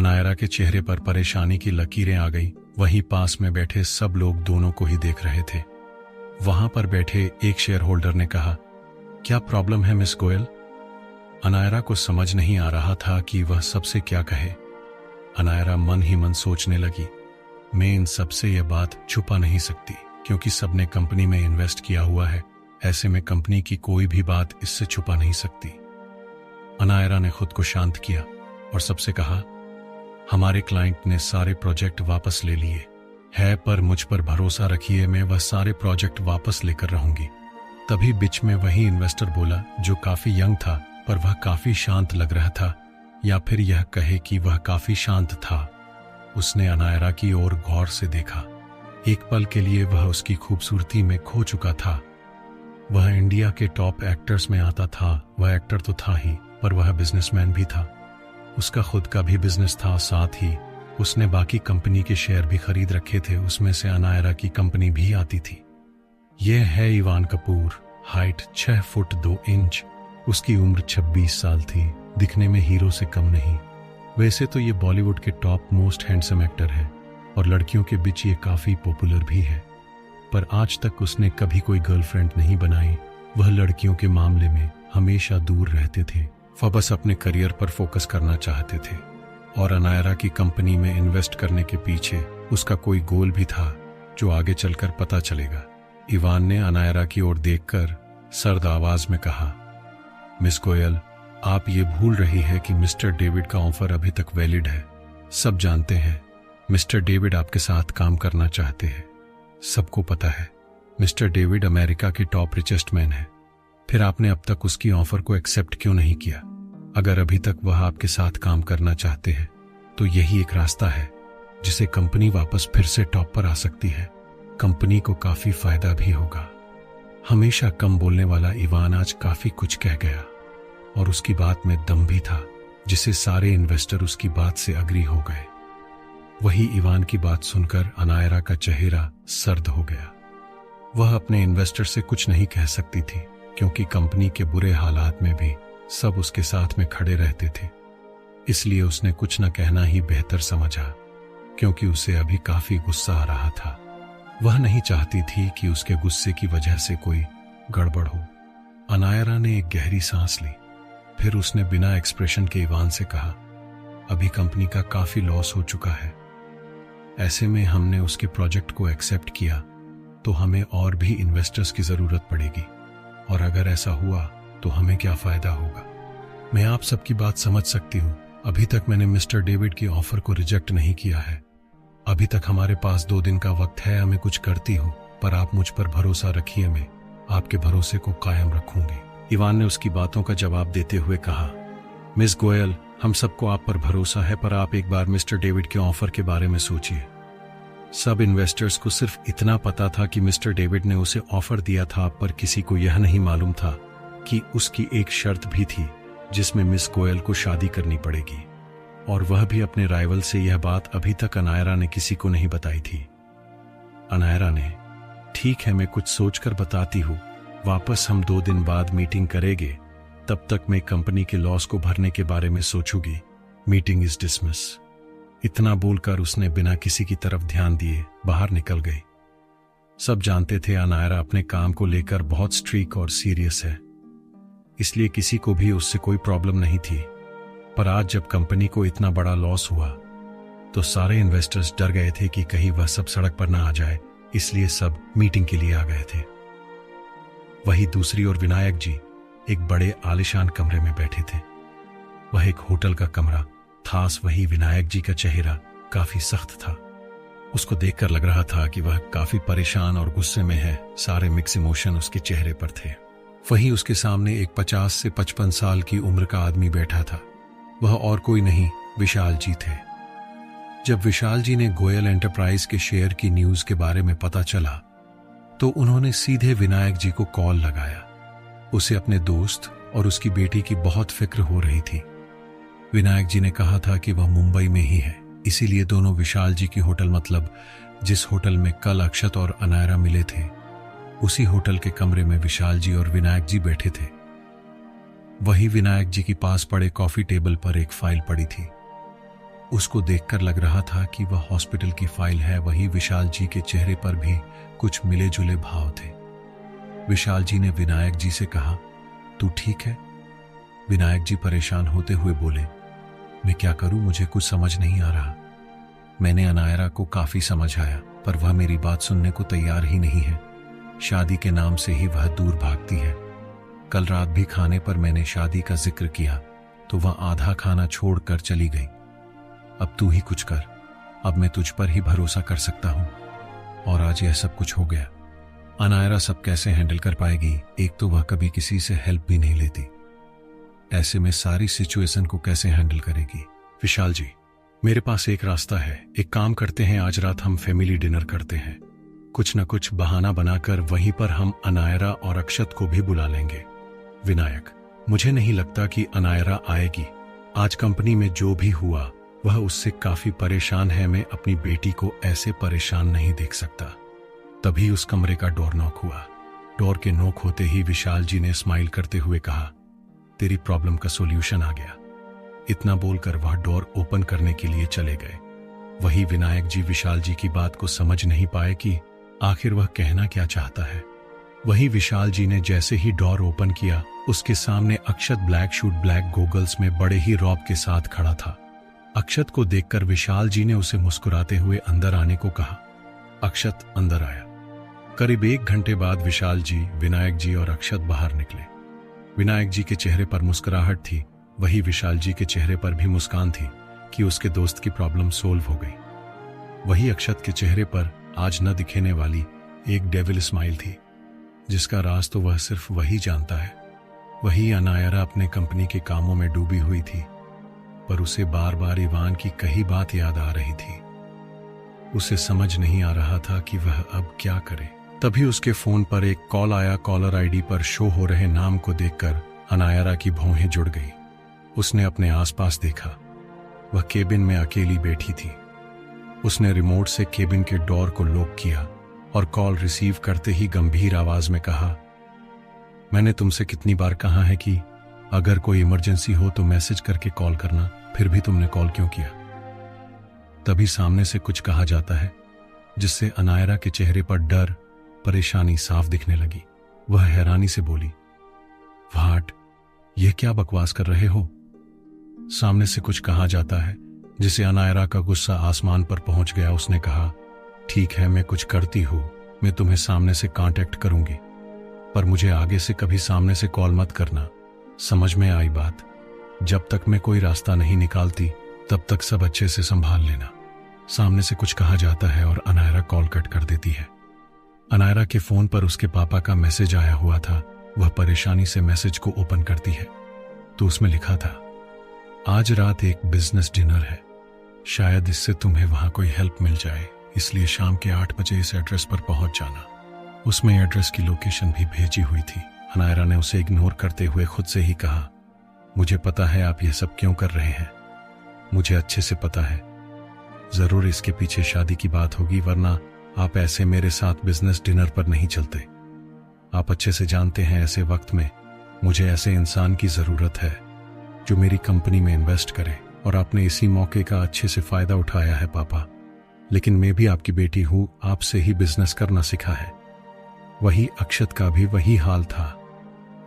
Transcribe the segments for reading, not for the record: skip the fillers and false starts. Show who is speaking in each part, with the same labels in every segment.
Speaker 1: अनायरा के चेहरे पर परेशानी की लकीरें आ गईं। वहीं पास में बैठे सब लोग दोनों को ही देख रहे थे। वहां पर बैठे एक शेयर होल्डर ने कहा, क्या प्रॉब्लम है मिस गोयल? अनायरा को समझ नहीं आ रहा था कि वह सबसे क्या कहे। अनायरा मन ही मन सोचने लगी, मैं इन सबसे यह बात छुपा नहीं सकती क्योंकि सबने कंपनी में इन्वेस्ट किया हुआ है। ऐसे में कंपनी की कोई भी बात इससे छुपा नहीं सकती। अनायरा ने खुद को शांत किया और सबसे कहा, हमारे क्लाइंट ने सारे प्रोजेक्ट वापस ले लिए है, पर मुझ पर भरोसा रखिए, मैं वह सारे प्रोजेक्ट वापस लेकर रहूंगी। तभी बीच में वही इन्वेस्टर बोला जो काफी यंग था, पर वह काफी शांत लग रहा था, या फिर यह कहे कि वह काफी शांत था। उसने अनायरा की ओर गौर से देखा। एक पल के लिए वह उसकी खूबसूरती में खो चुका था। वह इंडिया के टॉप एक्टर्स में आता था। वह एक्टर तो था ही, पर वह बिजनेसमैन भी था। उसका खुद का भी बिजनेस था, साथ ही उसने बाकी कंपनी के शेयर भी खरीद रखे थे। उसमें से अनायरा की कंपनी भी आती थी। यह है Ivan Kapoor, height 6 foot 2 inch. उसकी उम्र 26 साल थी, दिखने में हीरो से कम नहीं। वैसे तो ये बॉलीवुड के टॉप मोस्ट हैंडसम एक्टर है और लड़कियों के बीच ये काफी पॉपुलर भी है, पर आज तक उसने कभी कोई गर्लफ्रेंड नहीं बनाई। वह लड़कियों के मामले में हमेशा दूर रहते थे। वह बस अपने करियर पर फोकस करना चाहते थे और अनायरा की कंपनी में इन्वेस्ट करने के पीछे उसका कोई गोल भी था जो आगे चलकर पता चलेगा। इवान ने अनायरा की ओर देखकर सर्द आवाज में कहा, मिस गोयल, आप ये भूल रही है कि मिस्टर डेविड का ऑफर अभी तक वैलिड है। सब जानते हैं मिस्टर डेविड आपके साथ काम करना चाहते हैं। सबको पता है मिस्टर डेविड अमेरिका के टॉप रिचेस्ट मैन है। फिर आपने अब तक उसकी ऑफर को एक्सेप्ट क्यों नहीं किया? अगर अभी तक वह आपके साथ काम करना चाहते हैं तो यही एक रास्ता है जिसे कंपनी वापस फिर से टॉप पर आ सकती है। कंपनी को काफी फायदा भी होगा। हमेशा कम बोलने वाला इवान आज काफी कुछ कह गया और उसकी बात में दम भी था, जिसे सारे इन्वेस्टर उसकी बात से अग्री हो गए। वही इवान की बात सुनकर अनायरा का चेहरा सर्द हो गया। वह अपने इन्वेस्टर से कुछ नहीं कह सकती थी क्योंकि कंपनी के बुरे हालात में भी सब उसके साथ में खड़े रहते थे। इसलिए उसने कुछ न कहना ही बेहतर समझा क्योंकि उसे अभी काफी गुस्सा आ रहा था। वह नहीं चाहती थी कि उसके गुस्से की वजह से कोई गड़बड़ हो। अनायरा ने एक गहरी सांस ली। फिर उसने बिना एक्सप्रेशन के इवान से कहा, अभी कंपनी का काफी लॉस हो चुका है। ऐसे में हमने उसके प्रोजेक्ट को एक्सेप्ट किया तो हमें और भी इन्वेस्टर्स की जरूरत पड़ेगी, और अगर ऐसा हुआ तो हमें क्या फायदा होगा? मैं आप सबकी बात समझ सकती हूँ। अभी तक मैंने मिस्टर डेविड की ऑफर को रिजेक्ट नहीं किया है। अभी तक हमारे पास 2 दिन का वक्त है, मैं कुछ करती हूँ, पर आप मुझ पर भरोसा रखिए, मैं आपके भरोसे को कायम रखूंगी। इवान ने उसकी बातों का जवाब देते हुए कहा, मिस गोयल, हम सबको आप पर भरोसा है, पर आप एक बार मिस्टर डेविड के ऑफर के बारे में सोचिए। सब इन्वेस्टर्स को सिर्फ इतना पता था कि मिस्टर डेविड ने उसे ऑफर दिया था, पर किसी को यह नहीं मालूम था कि उसकी एक शर्त भी थी जिसमें मिस गोयल को शादी करनी पड़ेगी, और वह भी अपने राइवल से। यह बात अभी तक अनायरा ने किसी को नहीं बताई थी। अनायरा ने, ठीक है, मैं कुछ सोचकर बताती हूँ, वापस हम 2 दिन बाद मीटिंग करेंगे, तब तक मैं कंपनी के लॉस को भरने के बारे में सोचूंगी। Meeting is dismiss. इतना बोलकर उसने बिना किसी की तरफ ध्यान दिए बाहर निकल गई। सब जानते थे अनायरा अपने काम को लेकर बहुत स्ट्रिक्ट और सीरियस है, इसलिए किसी को भी उससे कोई प्रॉब्लम नहीं थी। पर आज जब कंपनी को इतना बड़ा लॉस हुआ तो सारे इन्वेस्टर्स डर गए थे कि कहीं वह सब सड़क पर ना आ जाए, इसलिए सब मीटिंग के लिए आ गए थे। वही दूसरी ओर विनायक जी एक बड़े आलीशान कमरे में बैठे थे। वह एक होटल का कमरा था। वही विनायक जी का चेहरा काफी सख्त था। उसको देखकर लग रहा था कि वह काफी परेशान और गुस्से में है। सारे मिक्स इमोशन उसके चेहरे पर थे। वहीं उसके सामने एक 50 से 55 साल की उम्र का आदमी बैठा था। वह और कोई नहीं, विशाल जी थे। जब विशाल जी ने गोयल एंटरप्राइज के शेयर की न्यूज के बारे में पता चला तो उन्होंने सीधे विनायक जी को कॉल लगाया। उसे अपने दोस्त और उसकी बेटी की बहुत फिक्र हो रही थी। विनायक जी ने कहा था कि वह मुंबई में ही है, इसीलिए दोनों विशाल जी की होटल, मतलब जिस होटल में कल अक्षत और अनायरा मिले थे, उसी होटल के कमरे में विशाल जी और विनायक जी बैठे थे। वही विनायक जी के पास पड़े कॉफी टेबल पर एक फाइल पड़ी थी। उसको देखकर लग रहा था कि वह हॉस्पिटल की फाइल है। वही विशाल जी के चेहरे पर भी कुछ मिले जुले भाव थे। विशाल जी ने विनायक जी से कहा, तू ठीक है? विनायक जी परेशान होते हुए बोले, मैं क्या करूं, मुझे कुछ समझ नहीं आ रहा। मैंने अनायरा को काफी समझाया पर वह मेरी बात सुनने को तैयार ही नहीं है। शादी के नाम से ही वह दूर भागती है। कल रात भी खाने पर मैंने शादी का जिक्र किया तो वह आधा खाना छोड़कर चली गई। अब तू ही कुछ कर, अब मैं तुझ पर ही भरोसा कर सकता हूं। और आज यह सब कुछ हो गया। अनायरा सब कैसे हैंडल कर पाएगी? एक तो वह कभी किसी से हेल्प भी नहीं लेती, ऐसे में सारी सिचुएशन को कैसे हैंडल करेगी? विशाल जी, मेरे पास एक रास्ता है। एक काम करते हैं, आज रात हम फैमिली डिनर करते हैं। कुछ न कुछ बहाना बनाकर वहीं पर हम अनायरा और अक्षत को भी बुला लेंगे। विनायक, मुझे नहीं लगता कि अनायरा आएगी। आज कंपनी में जो भी हुआ वह उससे काफी परेशान है। मैं अपनी बेटी को ऐसे परेशान नहीं देख सकता। तभी उस कमरे का डोर नॉक हुआ। डोर के नॉक होते ही विशाल जी ने स्माइल करते हुए कहा, तेरी प्रॉब्लम का सॉल्यूशन आ गया। इतना बोलकर वह डोर ओपन करने के लिए चले गए। वही विनायक जी विशाल जी की बात को समझ नहीं पाए कि आखिर वह कहना क्या चाहता है। वही विशाल जी ने जैसे ही डोर ओपन किया, उसके सामने अक्षत ब्लैक शूट ब्लैक गोगल्स में बड़े ही रौब के साथ खड़ा था। अक्षत को देखकर विशाल जी ने उसे मुस्कुराते हुए अंदर आने को कहा। अक्षत अंदर आया। करीब 1 घंटे बाद विशाल जी, विनायक जी और अक्षत बाहर निकले। विनायक जी के चेहरे पर मुस्कुराहट थी, वही विशाल जी के चेहरे पर भी मुस्कान थी कि उसके दोस्त की प्रॉब्लम सोल्व हो गई। वही अक्षत के चेहरे पर आज न दिखने वाली एक डेविल स्माइल थी, जिसका राज तो वह सिर्फ वही जानता है। वही अनायरा अपने कंपनी के कामों में डूबी हुई थी, पर उसे बार बार इवान की कही बात याद आ रही थी। उसे समझ नहीं आ रहा था कि वह अब क्या करे। तभी उसके फोन पर एक कॉल आया। कॉलर आईडी पर शो हो रहे नाम को देखकर अनायरा की भौहें जुड़ गई। उसने अपने आसपास देखा। वह केबिन में अकेली बैठी थी। उसने रिमोट से केबिन के डोर को लॉक किया और कॉल रिसीव करते ही गंभीर आवाज में कहा, मैंने तुमसे कितनी बार कहा है कि अगर कोई इमरजेंसी हो तो मैसेज करके कॉल करना, फिर भी तुमने कॉल क्यों किया? तभी सामने से कुछ कहा जाता है, जिससे अनायरा के चेहरे पर डर, परेशानी साफ दिखने लगी। वह हैरानी से बोली, व्हाट, यह क्या बकवास कर रहे हो? सामने से कुछ कहा जाता है, जिसे अनायरा का गुस्सा आसमान पर पहुंच गया। उसने कहा, ठीक है, मैं कुछ करती हूं, मैं तुम्हें सामने से कांटेक्ट करूंगी, पर मुझे आगे से कभी सामने से कॉल मत करना। समझ में आई बात? जब तक मैं कोई रास्ता नहीं निकालती तब तक सब अच्छे से संभाल लेना। सामने से कुछ कहा जाता है और अनायरा कॉल कट कर देती है। अनायरा के फोन पर उसके पापा का मैसेज आया हुआ था। वह परेशानी से मैसेज को ओपन करती है तो उसमें लिखा था, आज रात एक बिजनेस डिनर है, शायद इससे तुम्हें वहां कोई हेल्प मिल जाए, इसलिए शाम के 8 बजे इस एड्रेस पर पहुंच जाना। उसमें एड्रेस की लोकेशन भी भेजी हुई थी। अनायरा ने उसे इग्नोर करते हुए खुद से ही कहा, मुझे पता है आप यह सब क्यों कर रहे हैं। मुझे अच्छे से पता है, जरूर इसके पीछे शादी की बात होगी, वरना आप ऐसे मेरे साथ बिजनेस डिनर पर नहीं चलते। आप अच्छे से जानते हैं ऐसे वक्त में मुझे ऐसे इंसान की जरूरत है जो मेरी कंपनी में इन्वेस्ट करे, और आपने इसी मौके का अच्छे से फायदा उठाया है पापा। लेकिन मैं भी आपकी बेटी हूं, आपसे ही बिजनेस करना सीखा है। वही अक्षत का भी वही हाल था।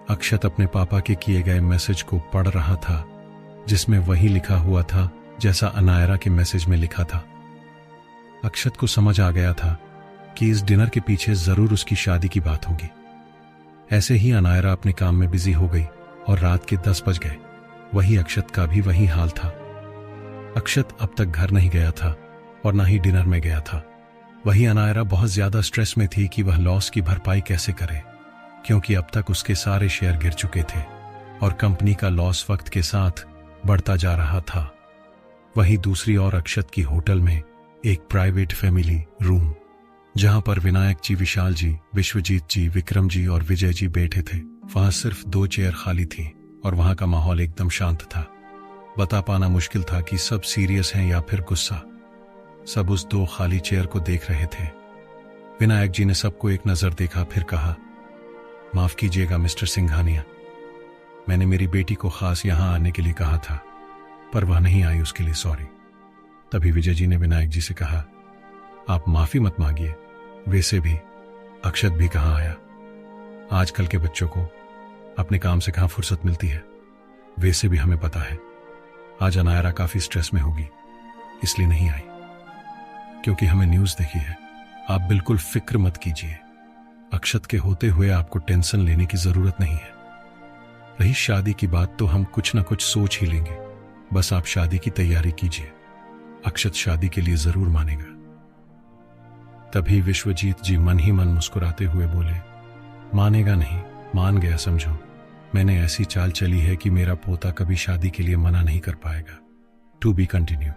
Speaker 1: अक्षत अपने पापा के किए गए मैसेज को पढ़ रहा था, जिसमें वही लिखा हुआ था जैसा अनायरा के मैसेज में लिखा था। अक्षत को समझ आ गया था कि इस डिनर के पीछे जरूर उसकी शादी की बात होगी। ऐसे ही अनायरा अपने काम में बिजी हो गई और रात के 10 बज गए। वही अक्षत का भी वही हाल था। अक्षत अब तक घर नहीं गया था और ना ही डिनर में गया था। वही अनायरा बहुत ज्यादा स्ट्रेस में थी कि वह लॉस की भरपाई कैसे करे, क्योंकि अब तक उसके सारे शेयर गिर चुके थे और कंपनी का लॉस वक्त के साथ बढ़ता जा रहा था। वहीं दूसरी ओर अक्षत की होटल में एक प्राइवेट फैमिली रूम, जहां पर विनायक जी, विशाल जी, विश्वजीत जी, विक्रम जी और विजय जी बैठे थे, वहां सिर्फ 2 चेयर खाली थी और वहां का माहौल एकदम शांत था। बता पाना मुश्किल था कि सब सीरियस हैं या फिर गुस्सा। सब उस 2 खाली चेयर को देख रहे थे। विनायक जी ने सबको एक नजर देखा, फिर कहा, माफ कीजिएगा मिस्टर सिंघानिया, मैंने मेरी बेटी को खास यहां आने के लिए कहा था, पर वह नहीं आई, उसके लिए सॉरी। तभी विजय जी ने विनायक जी से कहा, आप माफी मत मांगिए, वैसे भी अक्षत भी कहाँ आया। आजकल के बच्चों को अपने काम से कहाँ फुर्सत मिलती है। वैसे भी हमें पता है आज अनायरा काफी स्ट्रेस में होगी, इसलिए नहीं आई। क्योंकि हमें न्यूज देखी है। आप बिल्कुल फिक्र मत कीजिए, अक्षत के होते हुए आपको टेंशन लेने की जरूरत नहीं है। रही शादी की बात तो हम कुछ ना कुछ सोच ही लेंगे, बस आप शादी की तैयारी कीजिए। अक्षत शादी के लिए जरूर मानेगा। तभी विश्वजीत जी मन ही मन मुस्कुराते हुए बोले, मानेगा नहीं, मान गया समझो। मैंने ऐसी चाल चली है कि मेरा पोता कभी शादी के लिए मना नहीं कर पाएगा। To be continue.